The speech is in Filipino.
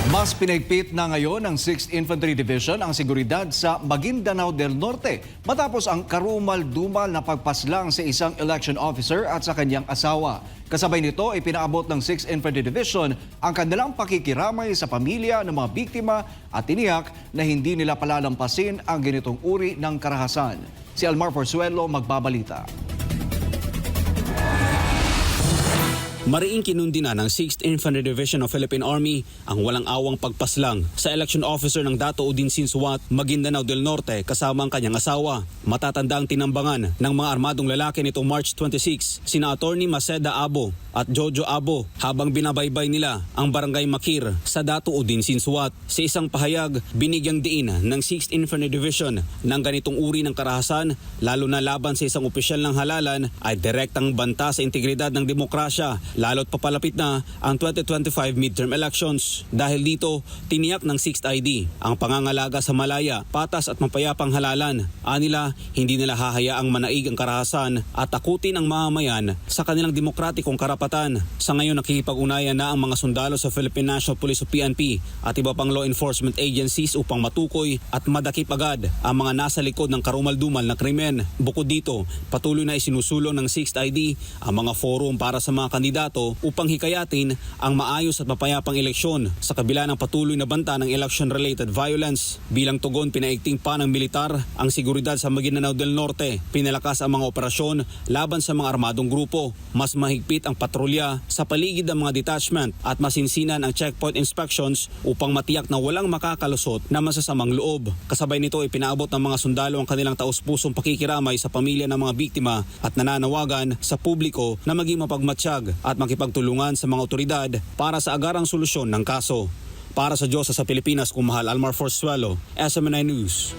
Mas pinahigpit na ngayon ng 6th Infantry Division ang seguridad sa Maguindanao del Norte matapos ang karumal-dumal na pagpaslang sa isang election officer at sa kanyang asawa. Kasabay nito, ipinaabot ng 6th Infantry Division ang kanilang pakikiramay sa pamilya ng mga biktima at tiniyak na hindi nila palalampasin ang ganitong uri ng karahasan. Si Almar Forzuelo magbabalita. Mariing kinundi na ng 6th Infantry Division of Philippine Army ang walang awang pagpaslang sa election officer ng Dato Udin Sinsuat, Maguindanao del Norte kasama ang kanyang asawa. Matatanda ang tinambangan ng mga armadong lalaki nitong March 26, sina Attorney Maceda Abo at Jojo Abo habang binabaybay nila ang Barangay Makir sa Dato Udin Sinsuat. Sa isang pahayag, binigyang diin ng 6th Infantry Division ng ganitong uri ng karahasan lalo na laban sa isang opisyal ng halalan ay direktang banta sa integridad ng demokrasya lalo't papalapit na ang 2025 midterm elections. Dahil dito, tiniyak ng 6th ID ang pangangalaga sa malaya, patas at mapayapang halalan. Anila, hindi nila hahayaang manaig ang karahasan at takutin ang mamamayan sa kanilang demokratikong karapatan. Sa ngayon, nakikipag-unayan na ang mga sundalo sa Philippine National Police o PNP at iba pang law enforcement agencies upang matukoy at madakip agad ang mga nasa likod ng karumal-dumal na krimen. Bukod dito, patuloy na isinusulong ng 6th ID ang mga forum para sa mga kandidato upang hikayatin ang maayos at mapayapang eleksyon sa kabila ng patuloy na banta ng election-related violence. Bilang tugon, pinaigting pa ng militar ang seguridad sa Maguindanao del Norte. Pinalakas ang mga operasyon laban sa mga armadong grupo. Mas mahigpit ang patrolya sa paligid ng mga detachment at masinsinan ang checkpoint inspections upang matiyak na walang makakalusot na masasamang loob. Kasabay nito, ipinaabot ng mga sundalo ang kanilang taus-pusong pakikiramay sa pamilya ng mga biktima at nananawagan sa publiko na maging mapagmatsyag at makipagtulungan sa mga otoridad para sa agarang solusyon ng kaso. Para sa Diyos sa Pilipinas, kumahal Almar Forzuelo, SMNI News.